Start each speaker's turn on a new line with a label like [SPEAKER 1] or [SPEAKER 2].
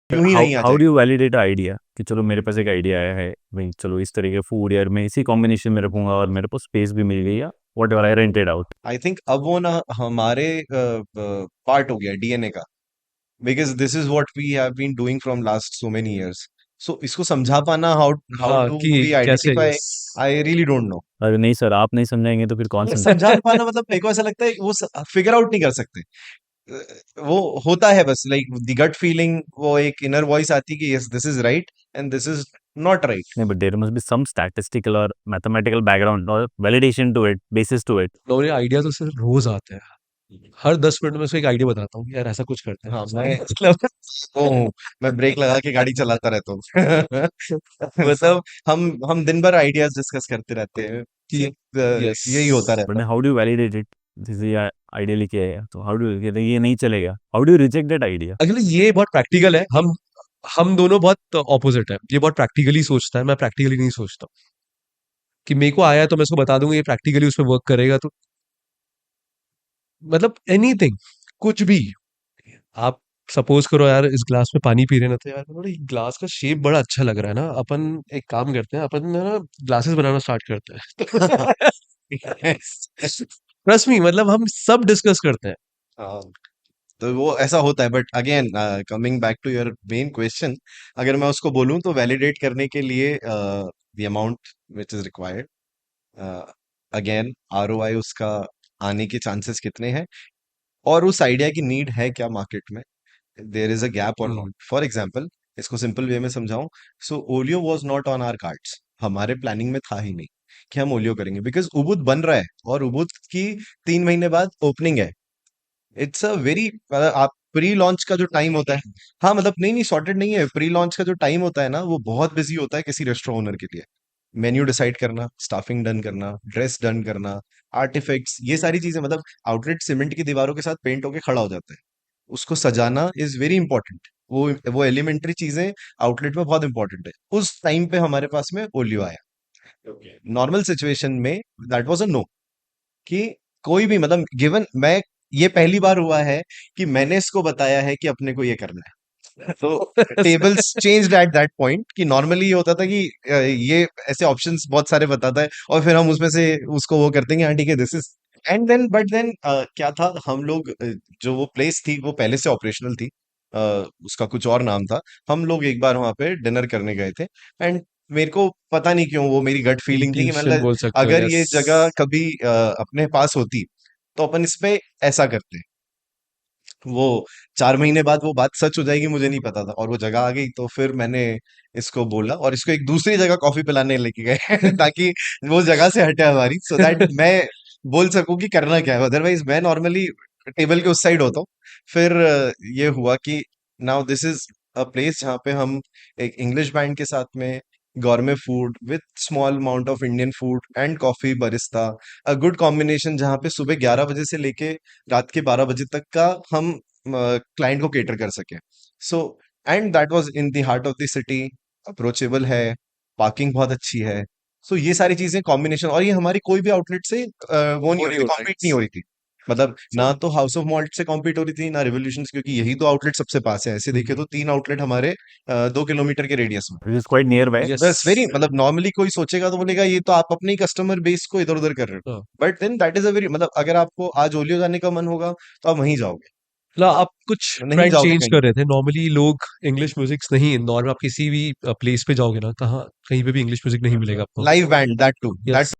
[SPEAKER 1] यूं ही
[SPEAKER 2] हाउ
[SPEAKER 1] नहीं आ
[SPEAKER 2] how do
[SPEAKER 1] जाएगा।
[SPEAKER 2] यू वैलिडेट आइडिया कि चलो मेरे पास एक आइडिया आया है भाई, चलो इस तरह के फूड यार मैं इसी कॉम्बिनेशन में रखूंगा और मेरे को स्पेस भी मिल गई या whatever I rented out.
[SPEAKER 1] I think अब वो ना हमारे पार्ट हो गया डीएनए का, because this is what we have been doing from last so many years. So इसको समझा पाना, हाउ हाउ
[SPEAKER 3] हाँ
[SPEAKER 1] डू
[SPEAKER 3] कि
[SPEAKER 1] वी
[SPEAKER 3] कैसे,
[SPEAKER 1] identify,
[SPEAKER 3] yes.
[SPEAKER 1] I really don't know.
[SPEAKER 2] अरे नहीं सर, आप नहीं समझाएंगे तो फिर कौन
[SPEAKER 1] मतलब
[SPEAKER 2] समझाए।
[SPEAKER 1] समझा पाना मतलब मेरे को ऐसा लगता है वो फिगर आउट नहीं कर सकते। वो होता है बस, लाइक द गट फीलिंग, वो एक इनर वॉइस आती है कि yes this is right and this is not right.
[SPEAKER 2] नहीं, but there must be some statistical और मैथमेटिकल बैकग्राउंड और validation to it, basis to it.
[SPEAKER 3] Normally idea तो सिर्फ रोज आते हैं, हर 10 मिनट में उसको एक आइडिया बताता हूँ कि यार ऐसा कुछ करते हैं।
[SPEAKER 1] हाँ मैं
[SPEAKER 3] मतलब
[SPEAKER 1] वो हूँ, मैं ब्रेक लगा के गाड़ी चलाता रहता हूँ। मतलब हम दिन भर आइडियाज डिस्कस करते रहते हैं
[SPEAKER 3] कि
[SPEAKER 1] कि
[SPEAKER 3] यस,
[SPEAKER 1] यही होता
[SPEAKER 2] बट
[SPEAKER 1] रहता है।
[SPEAKER 2] How do validate it, this is idea लेके आया तो हाउ डू ये नहीं चलेगा, how do reject that idea.
[SPEAKER 3] Actually ये बहुत प्रैक्टिकल है। हम दोनों बहुत ऑपोजिट है। ये बहुत प्रैक्टिकली सोचता है, मैं प्रैक्टिकली नहीं सोचता। कि मेरे को आया है तो मैं उसको बता दूंगा ये प्रैक्टिकली उसमें वर्क करेगा तो, मतलब एनीथिंग, कुछ भी। आप सपोज करो यार इस ग्लास में पानी पी रहे हैं ना, तो यार बोलो, ये ग्लास का शेप बड़ा अच्छा लग रहा है ना, अपन एक काम करते हैं, अपन ना ग्लासेस बनाना स्टार्ट करते हैं। ट्रस्ट मी, मतलब हम सब डिस्कस करते हैं।
[SPEAKER 1] हाँ, तो वो ऐसा होता है, but again coming back to your main question, अगर मैं उसको बोलूं तो वैलिडेट करने के लिए the amount which is required, again ROI उसका आने के चांसेस कितने हैं, और उस आइडिया की नीड है क्या मार्केट में, देयर इज अ गैप और नॉट।
[SPEAKER 3] हम्म,
[SPEAKER 1] फॉर एग्जाम्पल, इसको सिंपल वे में समझाऊं, so Olio was not on our cards, हमारे प्लानिंग में था ही नहीं कि हम ओलियो करेंगे, बिकॉज उबुद बन रहा है और उबुद की 3 महीने बाद ओपनिंग है। इट्स अ वेरी, आप प्री लॉन्च का जो टाइम होता है, हाँ मतलब नहीं नहीं सॉर्टेड नहीं है, प्री लॉन्च का जो टाइम होता है ना वो बहुत बिजी होता है किसी रेस्टोरेंट ओनर के लिए। मेन्यू डिसाइड करना, स्टाफिंग डन करना, ड्रेस डन करना, आर्टिफैक्ट्स, ये सारी चीजें, मतलब आउटलेट सीमेंट की दीवारों के साथ पेंट होके खड़ा हो जाता है, उसको सजाना इज वेरी इंपॉर्टेंट। वो एलिमेंट्री चीजें आउटलेट में बहुत इंपॉर्टेंट है। उस टाइम पे हमारे पास में ओलियो आया। नॉर्मल सिचुएशन में दैट वाज अ नो, कि कोई भी मतलब गिवन, मैं ये पहली बार हुआ है कि मैंने इसको बताया है कि अपने को ये करना है। तो tables changed at that point, कि नॉर्मली ये होता था कि ये ऐसे ऑप्शंस बहुत सारे बताता है और फिर हम उसमें से उसको वो करते हैं कि हाँ ठीक है this is, and then but then क्या था, हम लोग जो वो प्लेस थी वो पहले से ऑपरेशनल थी, अ, उसका कुछ और नाम था। हम लोग एक बार वहां पे डिनर करने गए थे, एंड मेरे को पता नहीं क्यों वो मेरी गट फीलिंग थी कि
[SPEAKER 3] इंट्यूशन
[SPEAKER 1] मतलब
[SPEAKER 3] बोल सकते हो,
[SPEAKER 1] अगर
[SPEAKER 3] यस।
[SPEAKER 1] ये जगह कभी अपने पास होती तो अपन इस पे ऐसा करते। वो 4 महीने बाद वो बात सच हो जाएगी मुझे नहीं पता था, और वो जगह आ गई, तो फिर मैंने इसको बोला और इसको एक दूसरी जगह कॉफी पिलाने लेके गए ताकि वो जगह से हटे हमारी, सो दैट मैं बोल सकूं कि करना क्या है, अदरवाइज मैं नॉर्मली टेबल के उस साइड होता हूँ। फिर ये हुआ कि now this is a place जहाँ पे हम एक इंग्लिश बैंड के साथ में गॉर्मे food with small amount of Indian food and coffee Barista, a good combination, जहाँ पे सुबह 11 बजे से लेके रात के 12 बजे तक का हम क्लाइंट को केटर कर सके। So and that was in the heart of the city, approachable है, पार्किंग बहुत अच्छी है। सो ये सारी चीजें कॉम्बिनेशन, और ये हमारी कोई भी आउटलेट से वो नहीं
[SPEAKER 3] वो
[SPEAKER 1] हो
[SPEAKER 3] नहीं
[SPEAKER 1] रही थी,
[SPEAKER 3] होता,
[SPEAKER 1] कॉम्पीट नहीं
[SPEAKER 3] यस।
[SPEAKER 1] हो रही थी। मतलब ना तो हाउस ऑफ मॉल्ट से कॉम्पीट हो रही थी, ना रिवोल्यूशन, क्योंकि यही तो आउटलेट सबसे पास है, ऐसे देखे तो 3 आउटलेट हमारे 2 किलोमीटर के रेडियस में।
[SPEAKER 2] It is quite near by.
[SPEAKER 3] Yes.
[SPEAKER 1] बस वेरी, मतलब नॉर्मली कोई सोचेगा तो बोलेगा ये तो आप अपने ही कस्टमर बेस को इधर उधर कर रहे हो, but then that is a very, मतलब अगर आपको आज ओलियो जाने का मन होगा तो आप वहीं जाओगे,
[SPEAKER 3] मतलब आप कुछ
[SPEAKER 1] नहीं
[SPEAKER 3] ट्रेंड
[SPEAKER 1] जाओगे
[SPEAKER 3] चेंज
[SPEAKER 1] कहीं।
[SPEAKER 3] कर रहे थे। नॉर्मली लोग इंग्लिश म्यूजिक नहीं, नॉर्मल आप किसी भी प्लेस पे जाओगे ना, कहाँ कहीं पे भी इंग्लिश म्यूजिक नहीं मिलेगा आपको।
[SPEAKER 1] Live band that too, that
[SPEAKER 3] yes.